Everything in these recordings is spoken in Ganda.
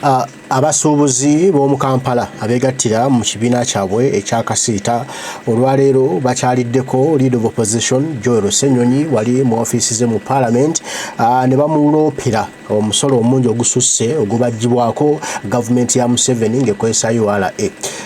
Abasubuzi b'omu Kampala abeegattira mu kibiina kyabwe ekyakasiita olwaleero bakyaliddeko Leader of Opposition Joel Ssenyonyi wali mu ofiisi ze mu Parliament ne bamuloopera omusolo omungi ogususse ogubaggyibwako gavumenti ya Museveni ng'ekozesa URA.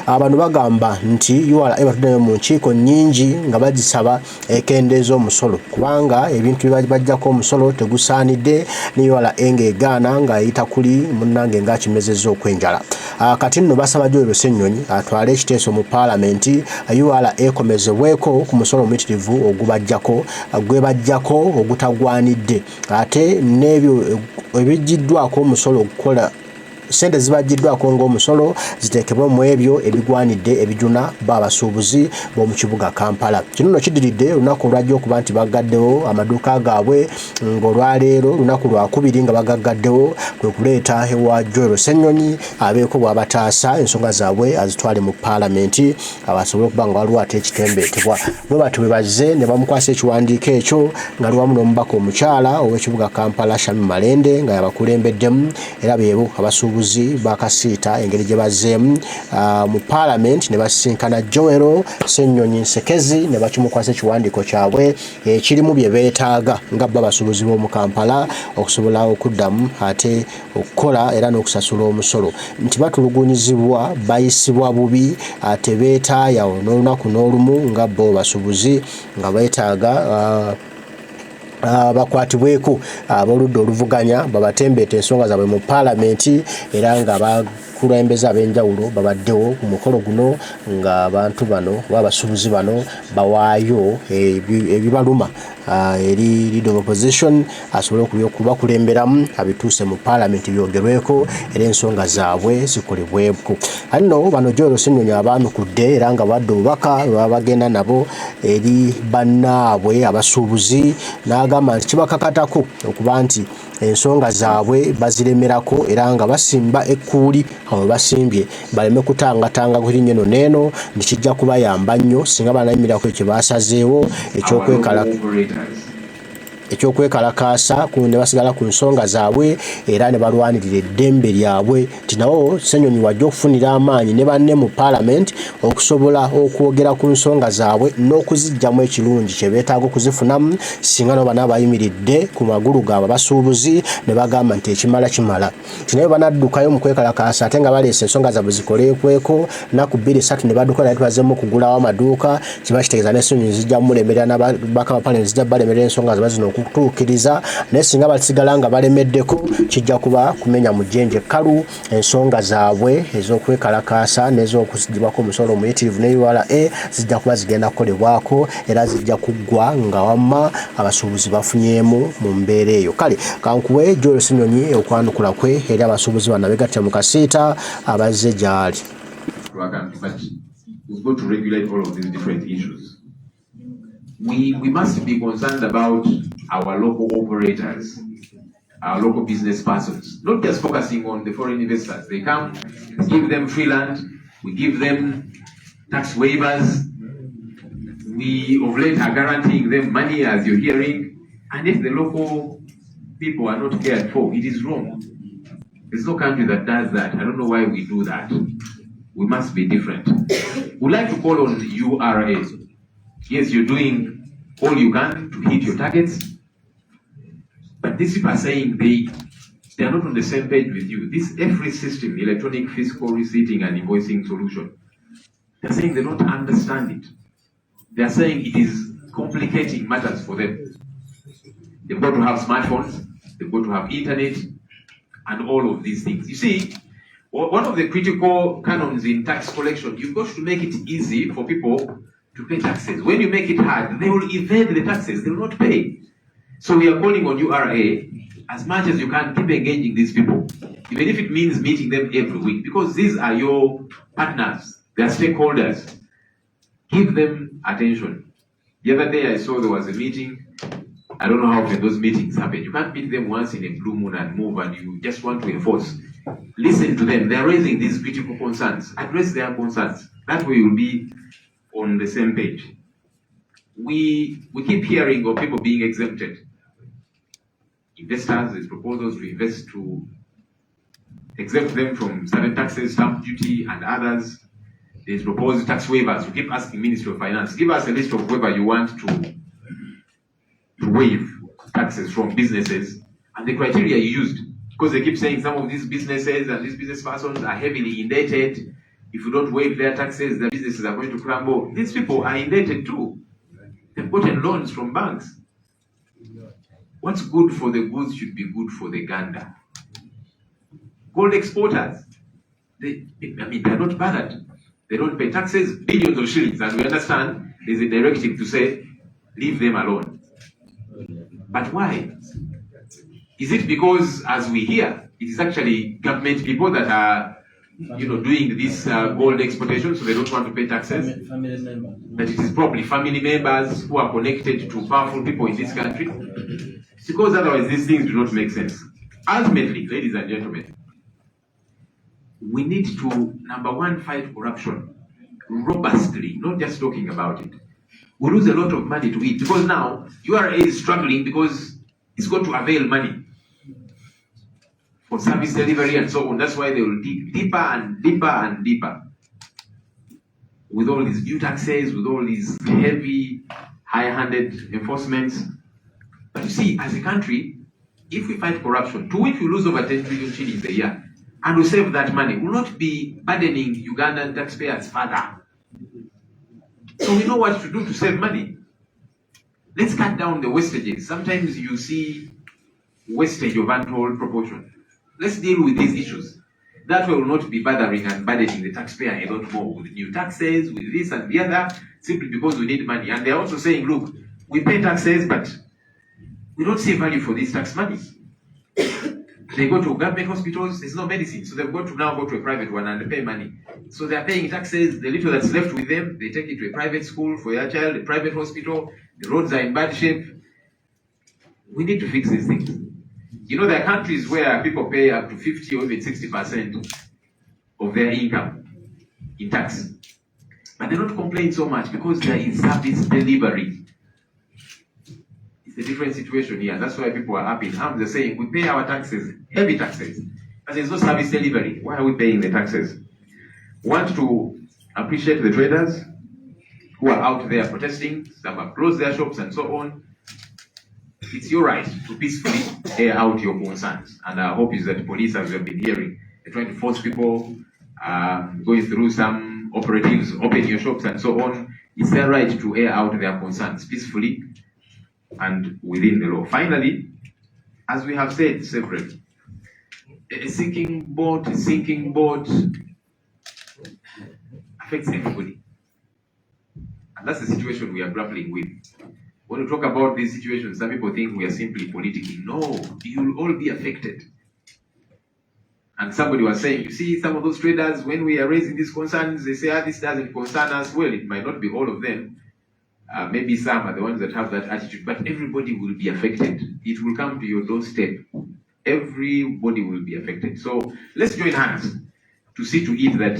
Bano bagamba nti URA batuddeyo mu nkiiko nnyingi nga bagisaba ekendeeza omusolo kubanga ebintu bye bajjako omusolo tegusaanidde ne URA ng'egaana ng'ayita kuli munnange ng'akimezezza okwenjala. Kati nno basaba Joel Ssenyonyi atwale ekiteeso mu Parliament URA ekomezebweko ku musolo omuyitirivu ogubajjako gwebajjako ogutagwanidde ate n'ebyo ebijjiddwako omusolo okukola sente zibajjiddwako ng'omusolo ziteekebwe mu ebyo ebigwanidde ebijuna b'abasuubuzi b'omu kibuga Kampala. Kino nno kiddiridde olunaku olwajja okuba nti baggaddewo amaduuka gaabwe ng'olwaleero lunaku lwakubiri nga bagaggaddewo kwe kuleeta ewa Joel Ssenyonyi abeeko bw'abataasa ensonga zaabwe azitwale mu Parliament abasobole okuba nga waliwo ate ekitembeetebwa. Bwe bati bwe bazze ne bamukwasa ekiwandiiko ekyo nga liwamu n'omubaka omukyala ow'ekibuga Kampala Shami Malende nga yabakulembeddemu era beebo abasuubuzi bakasiita engeri gye bazzeemu mu Parliament ne basisinkana Joel Ssenyonyi Nsekezi ne bakimukwasa ekiwandiiko kyabwe ekirimu bye beetaaga nga bo abasuubuzi b'omu Kampala okusobola okuddamu ate okukola era n'okusasula omusolo nti batulugunyizibwa bayisibwa bubi ate beetaayawo n'olunaku n'olumu nga bo basuubuzi nga beetaaga bakwatibweko aboludde oluvuganya babatembeete ensonga zaabwe mu Parliament era nga bakulembeza ab'enjawulo babaddewo ku mukolo guno nga abantu bano abasuubuzi bano bawaayo ebibaluma eri Leader of Opposition asobole okubakulemberamu abituuse mu Parliament byogerweko era ensonga zaabwe zikolebweko. Anno bano Joel Ssenyonyi abaanukudde era nga badde obubaka babagenda nabo eri bannaabwe abasuubuzi n'agamba nti kibakakatako okuba nti ensonga zaabwe baziremerako era nga basimba ekkuuli awo basimbye baleme kutangatanga ku linnyo eno n'eno nti kijja kubayamba nnyo singa banayimirako ekyo basazeewo ekyokwekalakaasa ne basigala ku nsonga zaabwe era ne balwanirira eddembe lyabwe nti nawo Ssenyonyi wajja okufunira amaanyi ne banne mu Parliament okusobola okwogera ku nsonga zaabwe n'okuziggyamu ekirungi kye beetaaga okuzifunamu singa nabo bana bayimiridde ku magulu gaabwe abasuubuzi ne bagamba nti ekimala kimala nti naye banaddukayo mu kwekalakaasa ate nga baleese ensonga zaabwe zikoleekweko nnaku 2-3 ne badduka naye tubazeemu okugulawo amaduuka kiba kitegeeza ne Ssenyonyi zijja mulemerera n'ababaka ba Parliament zijja balemerera ensonga zaabwe zino okutuukiriza naye singa basigala nga balemeddeko kijja kuba kumenya mu jjenje kkalu ensonga zaabwe ez'okwekalakaasa n'ez'okuzigibwako omusolo omuyitirivu ne URA zijja kuba zigenda kukolebwako era zijja kuggwa nga wamma abasuubuzi bafunyeemu mu mbeera eyo. Kale kankuwe Joel Ssenyonyi okwanukula kwe eri abasuubuzi bano abeegattira mu kasiita abazze gy'ali. We must be concerned about our local operators, our local business persons, not just focusing on the foreign investors. They come, give them free land, we give them tax waivers, we of late are guaranteeing them money as you're hearing, and if the local people are not cared for, it is wrong. There's no country that does that. I don't know why we do that. We must be different. We'd like to call on URA. Yes, you're doing all you can to hit your targets, but these people are saying they are not on the same page with you. This every system, electronic fiscal receipting and invoicing solution, they're saying they don't understand it. They're saying it is complicating matters for them. They've got to have smartphones, they've got to have internet, and all of these things. You see, one of the critical canons in tax collection, you've got to make it easy for people to pay taxes. When you make it hard, they will evade the taxes, they will not pay. So we are calling on URA, as much as you can, keep engaging these people, even if it means meeting them every week, because these are your partners, they are stakeholders. Give them attention. The other day I saw there was a meeting. I don't know how often those meetings happen. You can't meet them once in a blue moon and move and you just want to enforce. Listen to them. They are raising these critical concerns. Address their concerns. That way you'll be on the same page. We keep hearing of people being exempted. Investors, there's proposals to invest to exempt them from certain taxes, stamp duty, and others. There's proposed tax waivers. We keep asking Ministry of Finance, give us a list of waiver you want to waive taxes from businesses, and the criteria you used. Because they keep saying some of these businesses and these business persons are heavily indebted. If you don't waive their taxes, their businesses are going to crumble. These people are indebted too. They've gotten loans from banks. What's good for the goose should be good for the gander. Gold exporters, they're not bothered. They don't pay taxes, billions of shillings, and we understand there's a directive to say, leave them alone. But why? Is it because, as we hear, it is actually government people that are, doing this gold exportation, so they don't want to pay taxes? Family members. That it is probably family members who are connected to powerful people in this country? Because otherwise these things do not make sense. Ultimately, ladies and gentlemen, we need to, number one, fight corruption robustly, not just talking about it. We lose a lot of money to it, because now URA is struggling because it's got to avail money for service delivery and so on. That's why they will dig deeper and deeper and deeper with all these new taxes, with all these heavy, high-handed enforcements. But you see, as a country, if we fight corruption, to which we lose over 10 trillion shillings a year, and we save that money, we will not be burdening Ugandan taxpayers further. So we know what to do to save money. Let's cut down the wastages. Sometimes you see wastage of untold proportion. Let's deal with these issues. That way we'll not be bothering and burdening the taxpayer a lot more with new taxes, with this and the other, simply because we need money. And they're also saying, look, we pay taxes, but we don't see value for this tax money. They go to government hospitals, there's no medicine, so they've got to now go to a private one and pay money. So they're paying taxes, the little that's left with them, they take it to a private school for their child, a private hospital, the roads are in bad shape. We need to fix these things. There are countries where people pay up to 50 or even 60% of their income in tax. But they don't complain so much because there is service delivery. It's a different situation here. That's why people are up in arms. They're saying, we pay our taxes, heavy taxes, but there's no service delivery. Why are we paying the taxes? Want to appreciate the traders who are out there protesting. Some have closed their shops and so on. It's your right to peacefully air out your concerns. And our hope is that the police, as we have been hearing, they're trying to force people, going through some operatives, open your shops and so on. It's their right to air out their concerns peacefully and within the law. Finally, as we have said separately, a sinking boat affects everybody. And that's the situation we are grappling with. When we talk about these situations, some people think we are simply politicking. No, you'll all be affected. And somebody was saying, you see, some of those traders, when we are raising these concerns, they say, this doesn't concern us. Well, it might not be all of them. Maybe some are the ones that have that attitude, but everybody will be affected. It will come to your doorstep. Everybody will be affected. So let's join hands to see to it that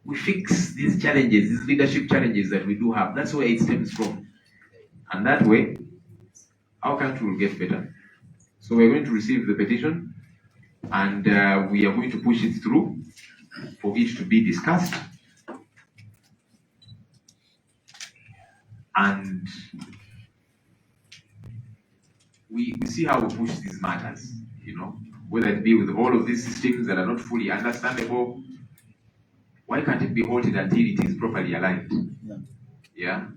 we fix these challenges, these leadership challenges that we do have. That's where it stems from. And that way, our country will get better. So we're going to receive the petition, and we are going to push it through for it to be discussed. And we see how we push these matters, whether it be with all of these systems that are not fully understandable. Why can't it be halted until it is properly aligned? Yeah?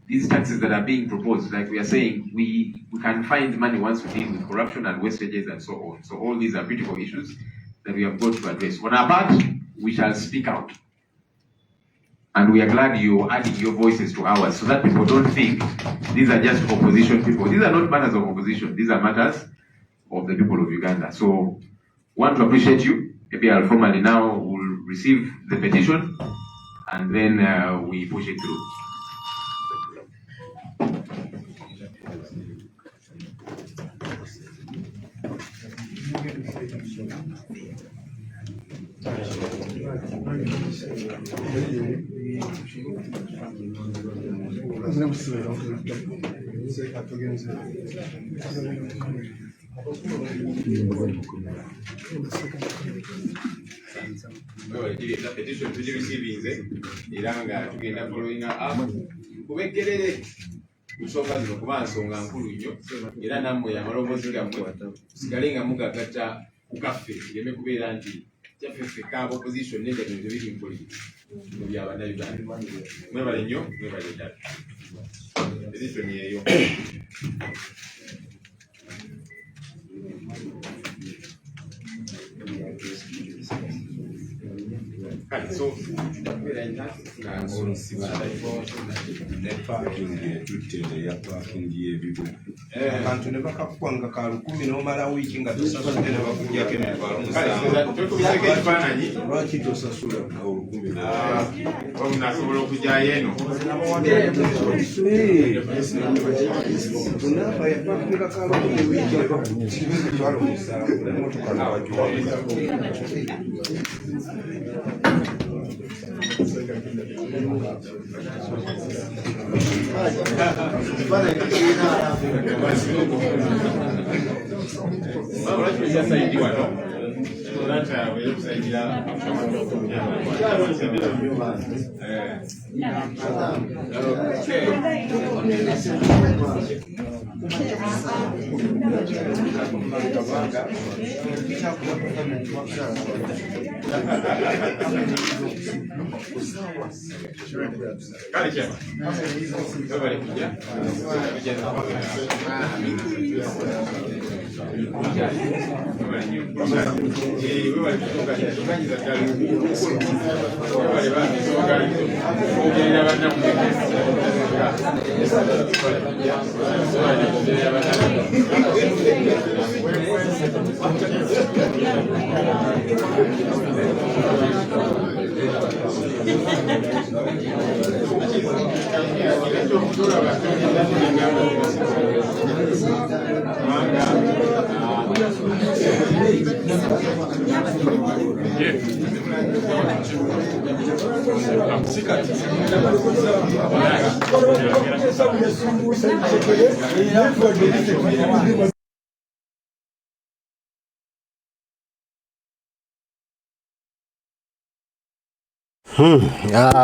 These taxes that are being proposed, like we are saying, we can find money once we deal with corruption and wastages and so on. So all these are critical issues that we have got to address. On our part, we shall speak out. And we are glad you're adding your voices to ours so that people don't think these are just opposition people. These are not matters of opposition. These are matters of the people of Uganda. So want to appreciate you. Maybe I'll formally now will receive the petition and then we push it through. Petition to receive Iranga to get following up. Kubekerere usoka zino kubansonga nkulu nnyo era nammwe amaloboozi gammwe sigalenga mugagatta ku kaffe kireme kubeera nti kyaffe ka opposition nenda bintu biri mpulire mu by'Abannayuganda. Mwebale nnyo, mwebale ddala. Petition yeeyo. So, abantu ne bakakuwanga ka 10 n'omala wiiki nga tosasudde ne bakujjako lwaki tosasula nasobola okujjayo eno bakunga ka 10 wiiki ne bakutwala omusango emotoka nabagiwanga.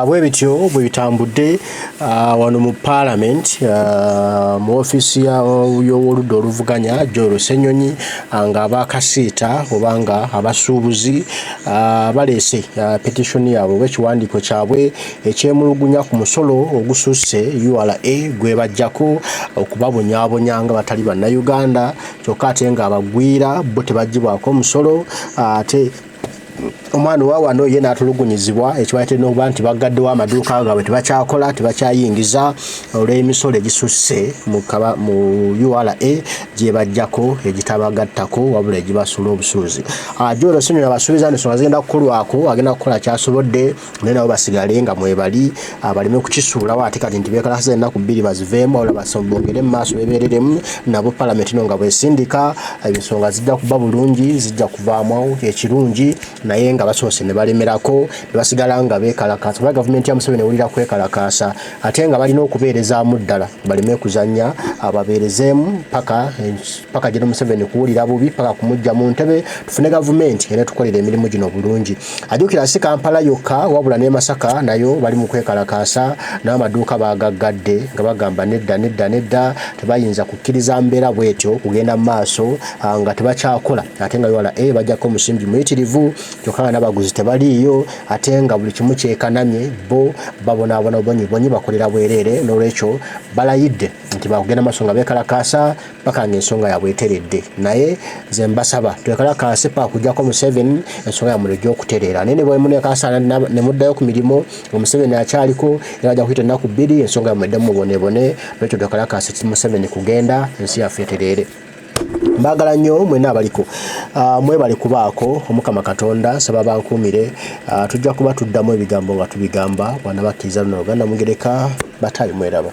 bwe bityo bwe bitambudde wano mu Parliament mu office y'oludda oluvuganya Joel Ssenyonyi nga abakasiita obanga abasuubuzi baleese petition yaabwe oba ekiwandiiko kyabwe ekyemulugunya ku musolo ogususse URA gwe bajjako okubabonyaabonya nga batali bannayuganda kyokka ate nga abagwira bo tebaggyibwako omusolo ate omwana wa wano ye n'atulugunyizibwa ekibaate n'okuba nti bagaddewo amaduuka gaabwe tebakyakola tebakyayingiza olw'emisolo egisusse mu URA gye bajjako egitabagattako wabula egibasula obusuuzi. Joel Ssenyonyi abasuubiza ensonga zigenda kukolwako agenda kukola kyasobodde naye nabo basigale nga mwebali baleme kukisuulawo ate kati nti beekalakaasa ennaku 2 baziveemu wabula bongere mu maaso beebereremu nabo Parliament ino nga bwesindika ensonga zijja kuba bulungi zijja kuvaamu ekirungi naye nga basoose ne balemerako ne basigala nga beekalakaasa kuba gavumenti ya Museveni ewulira kwekalakaasa ate nga balina okubeerezaamu ddala baleme kuzannya ababeerezeemu paka gye Museveni kuwulira bubi paka kumujja mu ntebe tufune gavumenti ene tukolera emirimu gino bulungi. Ajjukira si Kampala yokka wabula ne Masaka nayo bali mu kwekalakaasa n'amaduuka baagaggadde nga bagamba nedda tebayinza kukkiriza mbeera bwetyo kugenda mu maaso nga tebakyakola ate nga URA bajjako omusingi muyitirivu kyokka n'abaguzi tebaliiyo ate nga buli kimu kyekanamye bo babonaabona bonyi bakolera bwereere n'olwekyo balayidde nti bakugenda maaso nga beekalakaasa paka ng'ensonga yaabwe eteredde naye nze mbasaba twekalakaase paka kujjako Museveni ensonga yammwe egy'okutereera naye ne bwe muneekalaasa ne muddayo ku mirimu Museveni akyaliko era ajja kuyita ennaku 2 ensonga yammwe eddemu mubonebone lwekyo twekalakaase Museveni kugenda ensi yaffe etereere. Mbagala nnyo mwena abaliko mwebale kubaako Omukama Katonda saba bankuumire tujja kuba tuddamu ebigambo nga tubigamba bwana bakkiriza luno Uganda Mugereka batayi mweraba.